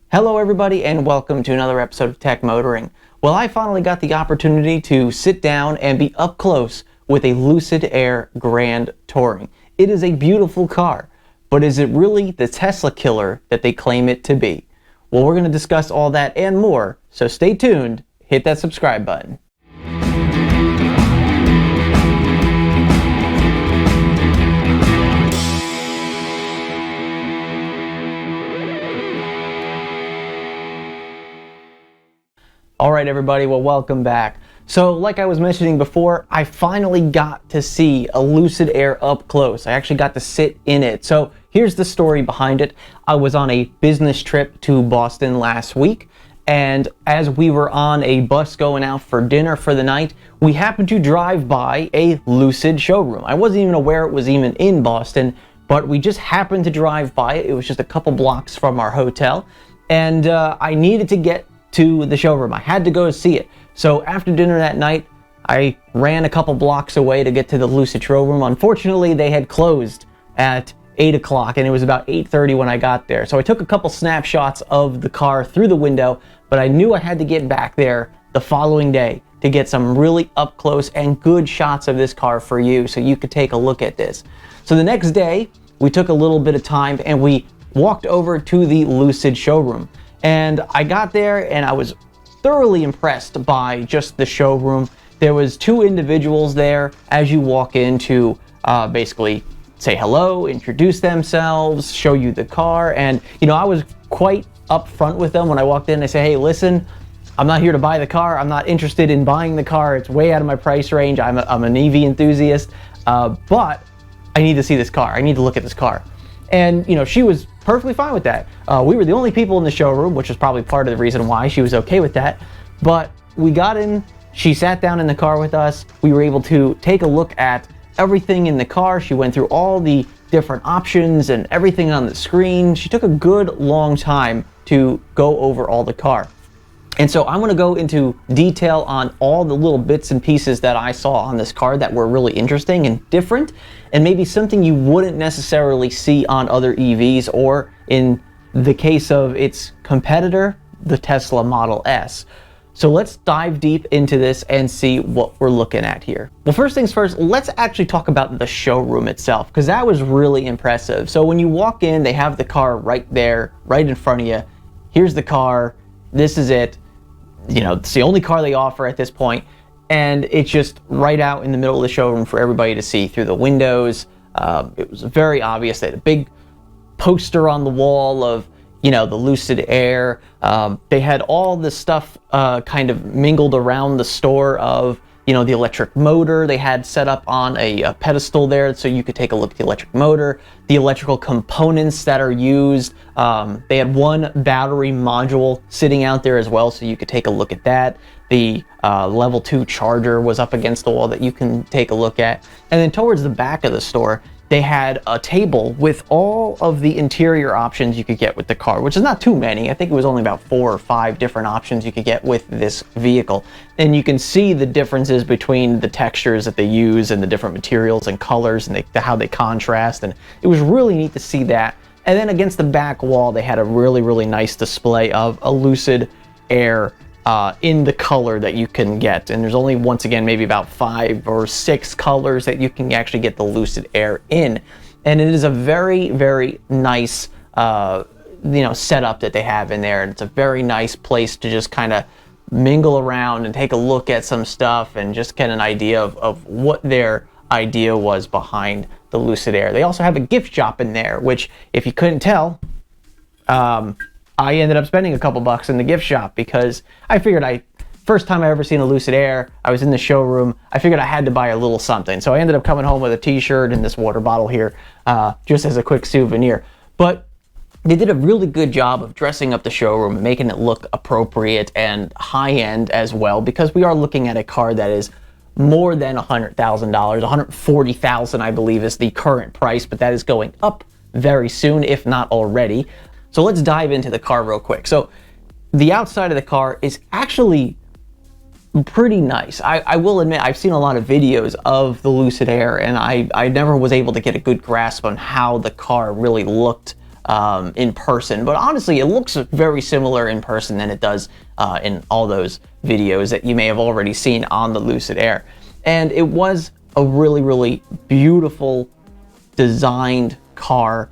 Hello everybody and welcome to another episode of Tech Motoring. Well, I finally got the opportunity to sit down and be up close with a Lucid Air Grand Touring. It is a beautiful car, but is it really the Tesla killer that they claim it to be? Well, we're going to discuss all that and more, so stay tuned, hit that subscribe button. Alright everybody, well welcome back. So like I was mentioning before, I finally got to see a Lucid Air up close. I actually got to sit in it. So here's the story behind it. I was on a business trip to Boston last week, and as we were on a bus going out for dinner for the night, we happened to drive by a Lucid showroom. I wasn't even aware it was even in Boston, but we just happened to drive by it. It was just a couple blocks from our hotel, and I needed to get to the showroom. I had to go see it. So after dinner that night, I ran a couple blocks away to get to the Lucid showroom. Unfortunately, they had closed at 8 o'clock and it was about 8:30 when I got there. So I took a couple snapshots of the car through the window, but I knew I had to get back there the following day to get some really up close and good shots of this car for you so you could take a look at this. So the next day, we took a little bit of time and we walked over to the Lucid showroom. And I got there and I was thoroughly impressed by just the showroom. There was two individuals there as you walk in to basically say hello, introduce themselves, show you the car. And I was quite upfront with them when I walked in. I said, hey, listen, I'm not here to buy the car. I'm not interested in buying the car. It's way out of my price range. I'm an EV enthusiast, but I need to see this car. I need to look at this car. And she was perfectly fine with that. We were the only people in the showroom, which was probably part of the reason why she was okay with that. But we got in, she sat down in the car with us. We were able to take a look at everything in the car. She went through all the different options and everything on the screen. She took a good long time to go over all the car. And so I'm going to go into detail on all the little bits and pieces that I saw on this car that were really interesting and different, and maybe something you wouldn't necessarily see on other EVs or in the case of its competitor, the Tesla Model S. So let's dive deep into this and see what we're looking at here. Well, first things first, let's actually talk about the showroom itself, because that was really impressive. So when you walk in, they have the car right there, right in front of you. Here's the car. This is it. It's the only car they offer at this point, and it's just right out in the middle of the showroom for everybody to see through the windows. It was very obvious. They had a big poster on the wall of, the Lucid Air. They had all this stuff kind of mingled around the store of, the electric motor they had set up on a pedestal there so you could take a look at the electric motor, the electrical components that are used. They had one battery module sitting out there as well so you could take a look at that. The level 2 charger was up against the wall that you can take a look at. And then towards the back of the store, they had a table with all of the interior options you could get with the car, which is not too many. I think it was only about 4 or 5 different options you could get with this vehicle. And you can see the differences between the textures that they use and the different materials and colors and how they contrast. And it was really neat to see that. And then against the back wall, they had a really, really nice display of a Lucid Air in the color that you can get. And there's only, once again, maybe about 5 or 6 colors that you can actually get the Lucid Air in. And it is a very, very nice, setup that they have in there. And it's a very nice place to just kind of mingle around and take a look at some stuff and just get an idea of what their idea was behind the Lucid Air. They also have a gift shop in there, which, if you couldn't tell, I ended up spending a couple bucks in the gift shop because I figured first time I ever seen a Lucid Air, I was in the showroom, I figured I had to buy a little something. So I ended up coming home with a t-shirt and this water bottle here, just as a quick souvenir. But they did a really good job of dressing up the showroom and making it look appropriate and high-end as well, because we are looking at a car that is more than $100,000. $140,000, I believe, is the current price, but that is going up very soon, if not already. So let's dive into the car real quick. So the outside of the car is actually pretty nice. I will admit, I've seen a lot of videos of the Lucid Air, and I never was able to get a good grasp on how the car really looked in person, but honestly, it looks very similar in person than it does in all those videos that you may have already seen on the Lucid Air. And it was a really, really beautiful designed car.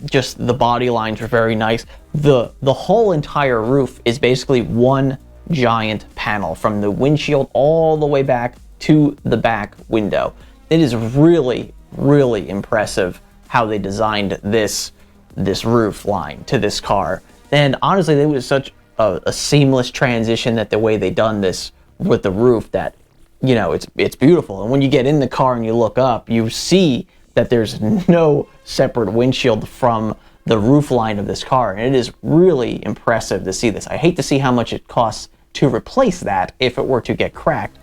Just the body lines are very nice. The whole entire roof is basically one giant panel from the windshield all the way back to the back window. It is really, really impressive how they designed this roof line to this car. And honestly, it was such a seamless transition, that the way they done this with the roof, that, you know, it's beautiful. And when you get in the car and you look up, you see that there's no separate windshield from the roof line of this car. And it is really impressive to see this. I hate to see how much it costs to replace that if it were to get cracked,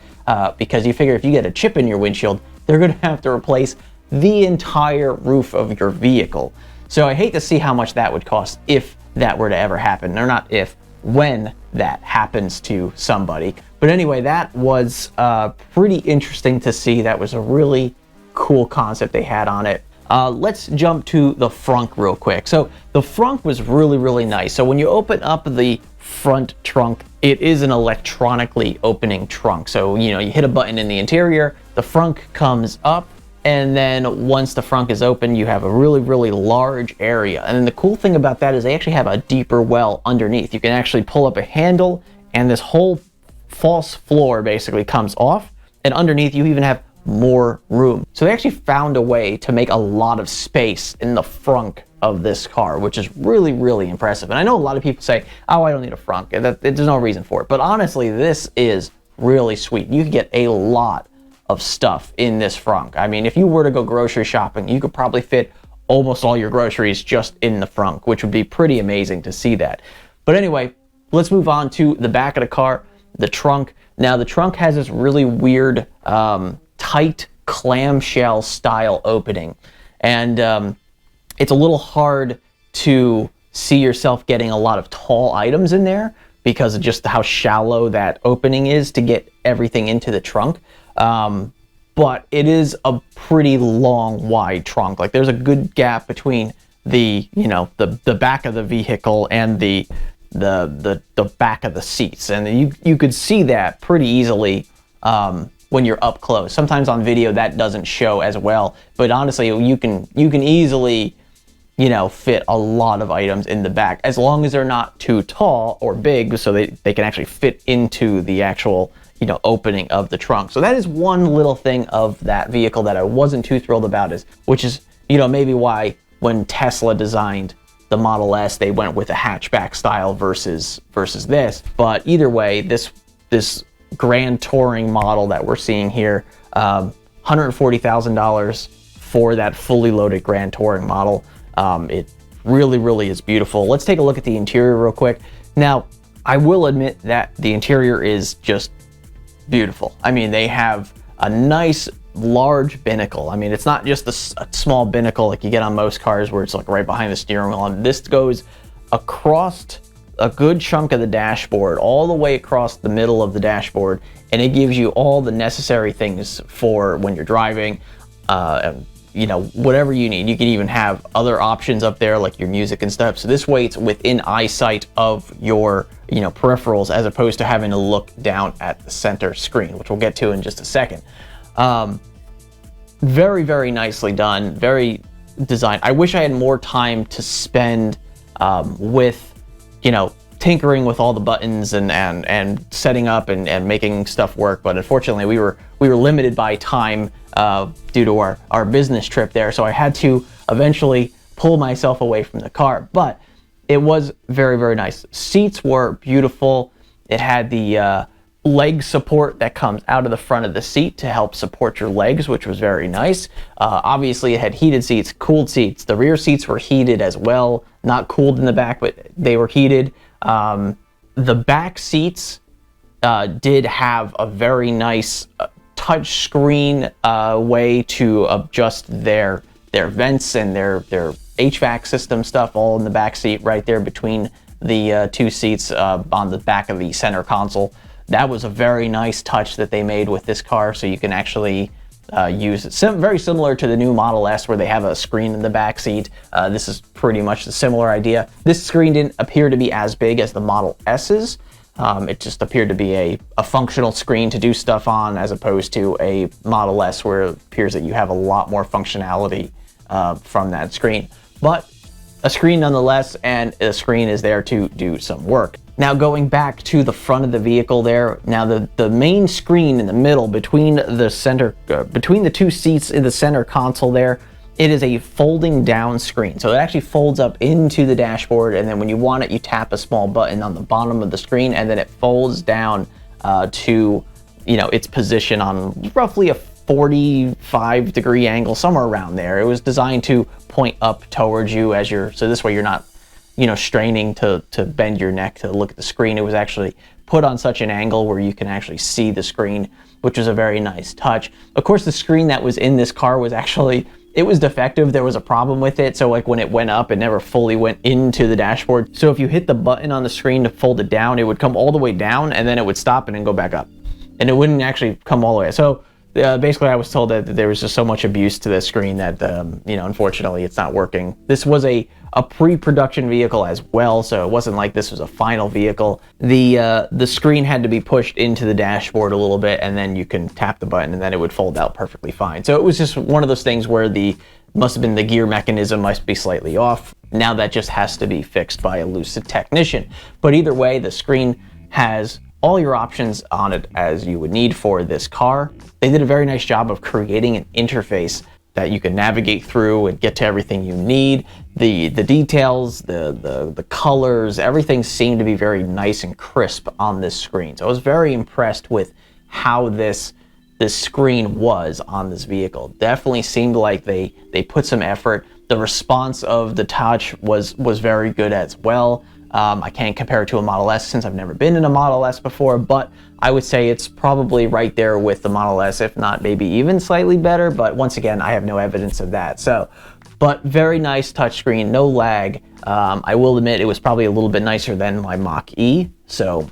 because you figure if you get a chip in your windshield, they're gonna have to replace the entire roof of your vehicle. So I hate to see how much that would cost if that were to ever happen, or not if, when that happens to somebody. But anyway, that was pretty interesting to see. That was a really cool concept they had on it. Let's jump to the frunk real quick. So the frunk was really, really nice. So when you open up the front trunk, it is an electronically opening trunk. So, you know, you hit a button in the interior, the frunk comes up, and then once the frunk is open, you have a really, really large area. And then the cool thing about that is they actually have a deeper well underneath. You can actually pull up a handle, and this whole false floor basically comes off, and underneath you even have more room. So they actually found a way to make a lot of space in the frunk of this car, which is really, really impressive. And I know a lot of people say, oh, I don't need a frunk. There's no reason for it. But honestly, this is really sweet. You can get a lot of stuff in this frunk. I mean, if you were to go grocery shopping, you could probably fit almost all your groceries just in the frunk, which would be pretty amazing to see that. But anyway, let's move on to the back of the car, the trunk. Now, the trunk has this really weird, tight clamshell style opening. And it's a little hard to see yourself getting a lot of tall items in there because of just how shallow that opening is to get everything into the trunk. But it is a pretty long, wide trunk. Like, there's a good gap between the, you know, the back of the vehicle and the back of the seats. And you could see that pretty easily when you're up close. Sometimes on video that doesn't show as well, but honestly, you can easily, you know, fit a lot of items in the back, as long as they're not too tall or big, so they can actually fit into the actual, you know, opening of the trunk. So that is one little thing of that vehicle that I wasn't too thrilled about, which is, you know, maybe why when Tesla designed the Model S, they went with a hatchback style versus this. But either way, this Grand Touring model that we're seeing here, $140,000 for that fully loaded Grand Touring model. It really, really is beautiful. Let's take a look at the interior real quick. Now, I will admit that the interior is just beautiful. I mean, they have a nice large binnacle. I mean, it's not just a small binnacle like you get on most cars where it's like right behind the steering wheel. And this goes across a good chunk of the dashboard, all the way across the middle of the dashboard, and it gives you all the necessary things for when you're driving, you know, whatever you need. You can even have other options up there like your music and stuff. So this way it's within eyesight of your, you know, peripherals, as opposed to having to look down at the center screen, which we'll get to in just a second. Very, very nicely done, very designed. I wish I had more time to spend with, you know, tinkering with all the buttons and setting up and making stuff work. But unfortunately, we were limited by time due to our business trip there. So I had to eventually pull myself away from the car. But it was very, very nice. Seats were beautiful. It had the leg support that comes out of the front of the seat to help support your legs, which was very nice. Obviously, it had heated seats, cooled seats. The rear seats were heated as well. Not cooled in the back, but they were heated. The back seats did have a very nice touch screen way to adjust their vents and their HVAC system stuff, all in the back seat right there between the two seats on the back of the center console. That was a very nice touch that they made with this car, so you can actually use it. Very similar to the new Model S where they have a screen in the back seat. This is pretty much the similar idea. This screen didn't appear to be as big as the Model S's. It just appeared to be a functional screen to do stuff on, as opposed to a Model S where it appears that you have a lot more functionality from that screen. But a screen nonetheless, and a screen is there to do some work. Now going back to the front of the vehicle there, now the main screen in the middle between the two seats in the center console there, it is a folding down screen. So it actually folds up into the dashboard, and then when you want it, you tap a small button on the bottom of the screen, and then it folds down to, you know, its position on roughly a 45-degree angle, somewhere around there. It was designed to point up towards you as so this way you're not, you know, straining to bend your neck to look at the screen. It was actually put on such an angle where you can actually see the screen, which was a very nice touch. Of course, the screen that was in this car was actually, it was defective. There was a problem with it. So like when it went up, it never fully went into the dashboard. So if you hit the button on the screen to fold it down, it would come all the way down and then it would stop and then go back up. And it wouldn't actually come all the way. So basically I was told that there was just so much abuse to this screen that, you know, unfortunately it's not working. This was a pre-production vehicle as well, so it wasn't like this was a final vehicle. The screen had to be pushed into the dashboard a little bit, and then you can tap the button and then it would fold out perfectly fine. So it was just one of those things where must have been the gear mechanism must be slightly off. Now that just has to be fixed by a Lucid technician. But either way, the screen has all your options on it as you would need for this car. They did a very nice job of creating an interface that you can navigate through and get to everything you need. The details, the colors, everything seemed to be very nice and crisp on this screen. So I was very impressed with how this screen was on this vehicle. Definitely seemed like they put some effort. The response of the touch was very good as well. I can't compare it to a Model S since I've never been in a Model S before, but I would say it's probably right there with the Model S, if not maybe even slightly better. But once again, I have no evidence of that. So, but very nice touchscreen, no lag. I will admit it was probably a little bit nicer than my Mach-E. So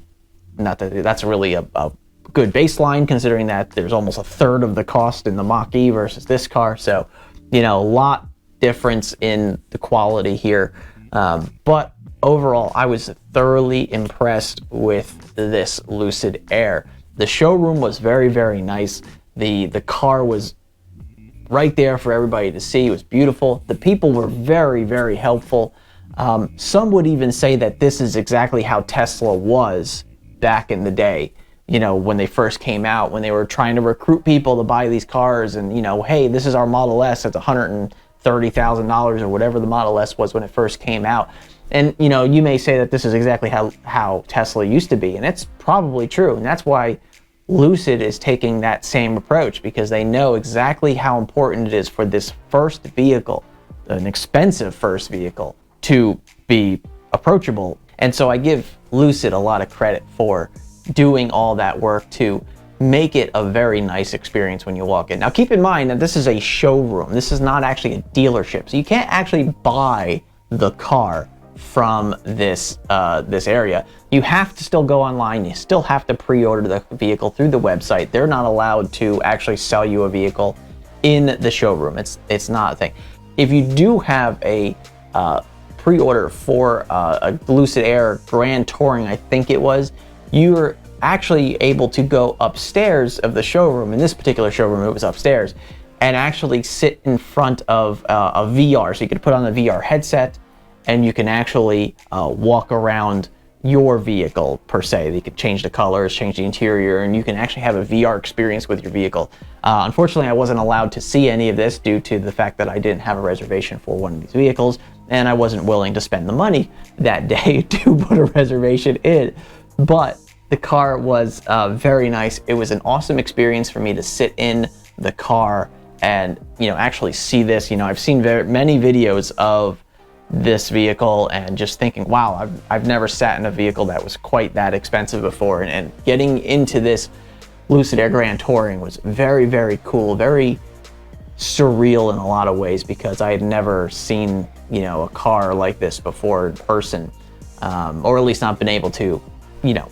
not that that's really a good baseline, considering that there's almost a third of the cost in the Mach-E versus this car. So, you know, a lot difference in the quality here. But overall, I was thoroughly impressed with this Lucid Air. The showroom was very, very nice. The car was right there for everybody to see. It was beautiful. The people were very, very helpful. Some would even say that this is exactly how Tesla was back in the day. You know, when they first came out, when they were trying to recruit people to buy these cars, and, you know, hey, this is our Model S. It's $130,000 or whatever the Model S was when it first came out. And, you know, you may say that this is exactly how Tesla used to be, and it's probably true. And that's why Lucid is taking that same approach, because they know exactly how important it is for this first vehicle, an expensive first vehicle, to be approachable. And so I give Lucid a lot of credit for doing all that work to make it a very nice experience when you walk in. Now, keep in mind that this is a showroom. This is not actually a dealership. So you can't actually buy the car from this area. You have to still go online. You still have to pre-order the vehicle through the website. They're not allowed to actually sell you a vehicle in the showroom. It's not a thing. If you do have a pre-order for a Lucid Air Grand Touring, I think it was, you're actually able to go upstairs of the showroom. In this particular showroom, it was upstairs, and actually sit in front of a VR. So you could put on a VR headset, and you can actually walk around your vehicle per se. You could change the colors, change the interior, and you can actually have a VR experience with your vehicle. Unfortunately, I wasn't allowed to see any of this due to the fact that I didn't have a reservation for one of these vehicles, and I wasn't willing to spend the money that day to put a reservation in. But the car was very nice. It was an awesome experience for me to sit in the car and, you know, actually see this. You know, I've seen many videos of this vehicle and just thinking, wow, I've never sat in a vehicle that was quite that expensive before. And getting into this Lucid Air Grand Touring was very, very cool, very surreal in a lot of ways, because I had never seen, you know, a car like this before in person, or at least not been able to, you know,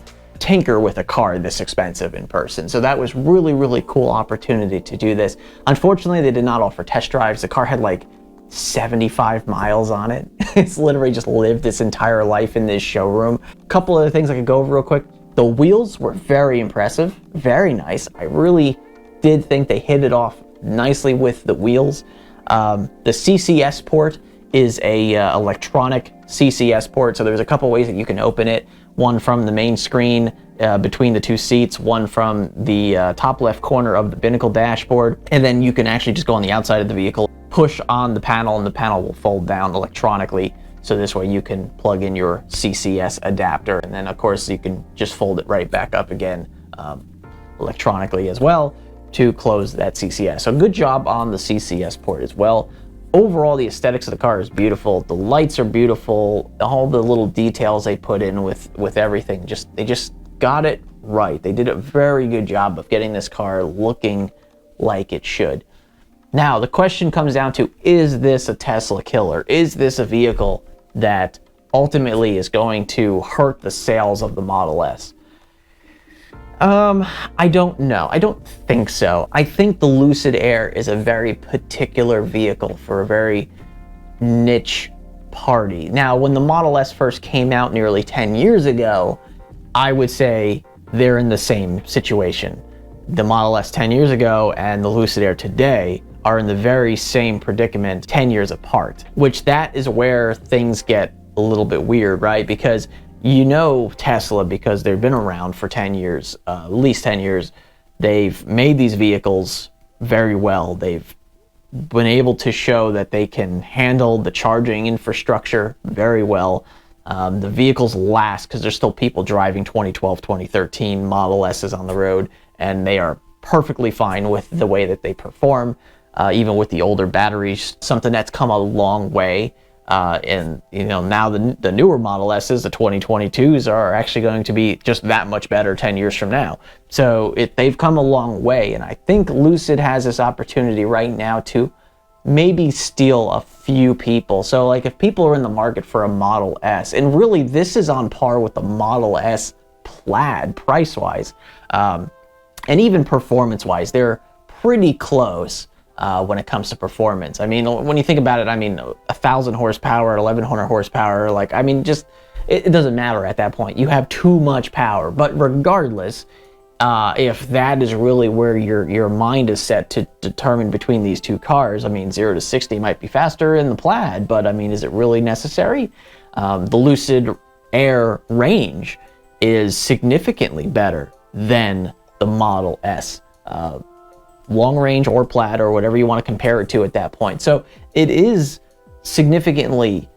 tinker with a car this expensive in person. So that was really, really cool opportunity to do this. Unfortunately, they did not offer test drives. The car had like 75 miles on it. It's literally just lived its entire life in this showroom. A couple other things I could go over real quick. The wheels were very impressive, very nice. I really did think they hit it off nicely with the wheels. The CCS port is a electronic CCS port, so there's a couple ways that you can open it. One from the main screen between the two seats, one from the top left corner of the binnacle dashboard, and then you can actually just go on the outside of the vehicle, push on the panel, and the panel will fold down electronically. So this way you can plug in your CCS adapter, and then of course you can just fold it right back up again electronically as well to close that CCS. So good job on the CCS port as well. Overall, the aesthetics of the car is beautiful. The lights are beautiful. All the little details they put in with everything, they just got it right. They did a very good job of getting this car looking like it should. Now, the question comes down to, is this a Tesla killer? Is this a vehicle that ultimately is going to hurt the sales of the Model S? I don't know. I don't think so. I think the Lucid Air is a very particular vehicle for a very niche party. Now, when the Model S first came out nearly 10 years ago, I would say they're in the same situation. The Model S 10 years ago and the Lucid Air today are in the very same predicament 10 years apart, which that is where things get a little bit weird, right? Because you know Tesla, because they've been around for 10 years, at least 10 years, they've made these vehicles very well. They've been able to show that they can handle the charging infrastructure very well. The vehicles last because there's still people driving 2012, 2013 Model S's on the road, and they are perfectly fine with the way that they perform, even with the older batteries, something that's come a long way. And you know, now the newer Model S's, the 2022s, are actually going to be just that much better 10 years from now. So they've come a long way, and I think Lucid has this opportunity right now to maybe steal a few people. So like if people are in the market for a Model S, and really this is on par with the Model S Plaid price-wise, and even performance-wise, they're pretty close. When it comes to performance. I mean, when you think about it, I mean, 1,000 horsepower, 1,100 horsepower, like, I mean, just, it doesn't matter at that point. You have too much power. But regardless, if that is really where your mind is set to determine between these two cars, I mean, 0 to 60 might be faster in the Plaid, but I mean, is it really necessary? The Lucid Air range is significantly better than the Model S. Long range or Plaid or whatever you want to compare it to at that point. So it is significantly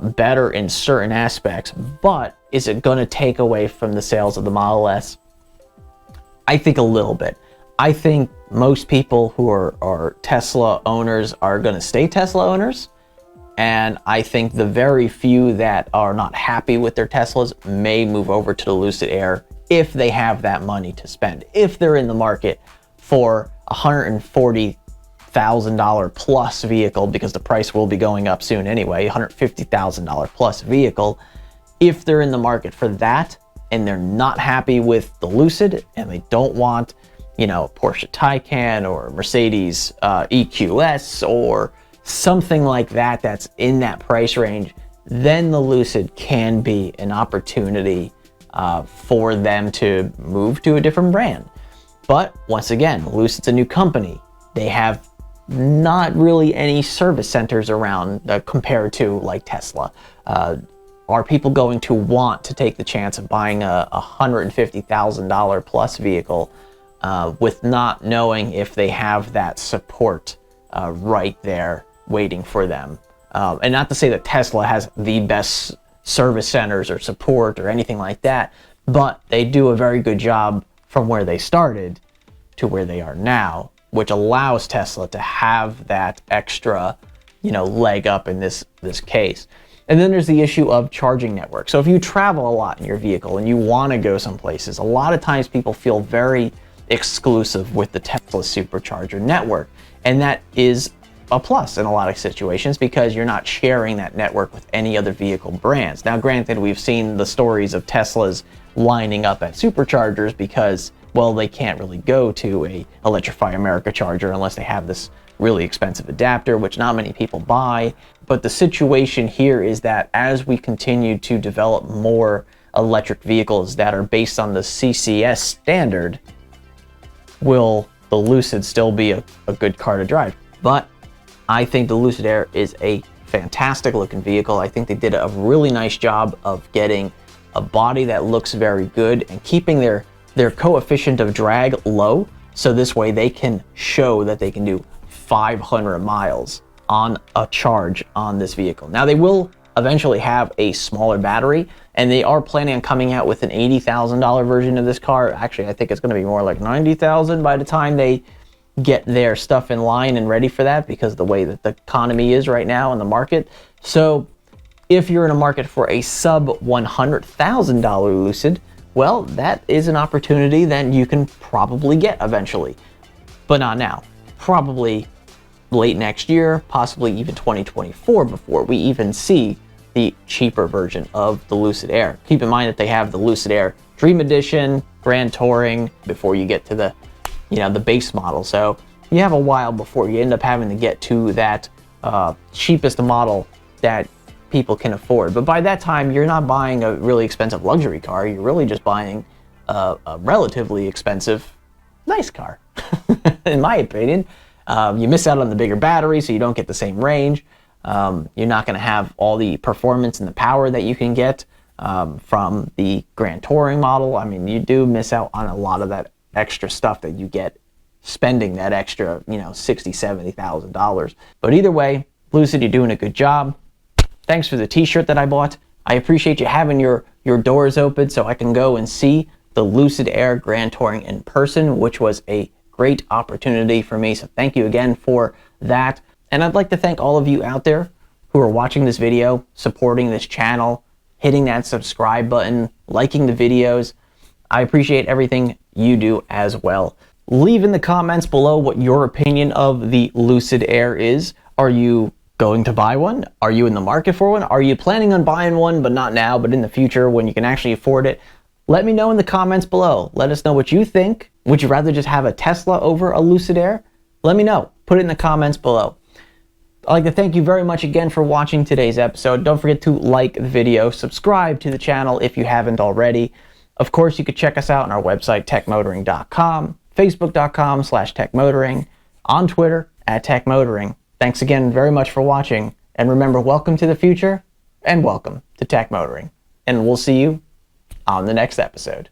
better in certain aspects, but is it going to take away from the sales of the Model S? I think a little bit. I think most people who are Tesla owners are going to stay Tesla owners, and I think the very few that are not happy with their Teslas may move over to the Lucid Air if they have that money to spend, if they're in the market for $140,000 plus vehicle, because the price will be going up soon anyway, $150,000 plus vehicle. If they're in the market for that and they're not happy with the Lucid and they don't want, you know, Porsche Taycan or Mercedes EQS or something like that that's in that price range, then the Lucid can be an opportunity for them to move to a different brand. But once again, Lucid's a new company. They have not really any service centers around compared to like Tesla. Are people going to want to take the chance of buying a $150,000 plus vehicle with not knowing if they have that support right there waiting for them? And not to say that Tesla has the best service centers or support or anything like that, but they do a very good job from where they started to where they are now, which allows Tesla to have that extra, you know, leg up in this case. And then there's the issue of charging network. So if you travel a lot in your vehicle and you want to go some places, a lot of times people feel very exclusive with the Tesla supercharger network. And that is a plus in a lot of situations because you're not sharing that network with any other vehicle brands. Now, granted, we've seen the stories of Teslas lining up at superchargers because, well, they can't really go to a Electrify America charger unless they have this really expensive adapter, which not many people buy. But the situation here is that as we continue to develop more electric vehicles that are based on the CCS standard, will the Lucid still be a good car to drive? But I think the Lucid Air is a fantastic looking vehicle. I think they did a really nice job of getting a body that looks very good and keeping their coefficient of drag low, so this way they can show that they can do 500 miles on a charge on this vehicle. Now, they will eventually have a smaller battery, and they are planning on coming out with an $80,000 version of this car. Actually, I think it's going to be more like $90,000 by the time they get their stuff in line and ready for that, because of the way that the economy is right now in the market. So if you're in a market for a sub $100,000 Lucid, well, that is an opportunity that you can probably get eventually, but not now. Probably late next year, possibly even 2024 before we even see the cheaper version of the Lucid Air. Keep in mind that they have the Lucid Air Dream Edition, Grand Touring, before you get to the, the base model. So you have a while before you end up having to get to that cheapest model that people can afford. But by that time, you're not buying a really expensive luxury car. You're really just buying a relatively expensive, nice car, in my opinion. You miss out on the bigger battery, so you don't get the same range. You're not going to have all the performance and the power that you can get from the Grand Touring model. I mean, you do miss out on a lot of that extra stuff that you get spending that extra, $60,000, $70,000. But either way, Lucid, you're doing a good job. Thanks for the t-shirt that I bought. I appreciate you having your doors open so I can go and see the Lucid Air Grand Touring in person, which was a great opportunity for me. So thank you again for that. And I'd like to thank all of you out there who are watching this video, supporting this channel, hitting that subscribe button, liking the videos. I appreciate everything you do as well. Leave in the comments below what your opinion of the Lucid Air is. Are you going to buy one? Are you in the market for one? Are you planning on buying one, but not now, but in the future when you can actually afford it? Let me know in the comments below. Let us know what you think. Would you rather just have a Tesla over a Lucid Air? Let me know. Put it in the comments below. I'd like to thank you very much again for watching today's episode. Don't forget to like the video, subscribe to the channel if you haven't already. Of course, you could check us out on our website, techmotoring.com, facebook.com/techmotoring, on Twitter @techmotoring. Thanks again very much for watching. And remember, welcome to the future and welcome to Tech Motoring. And we'll see you on the next episode.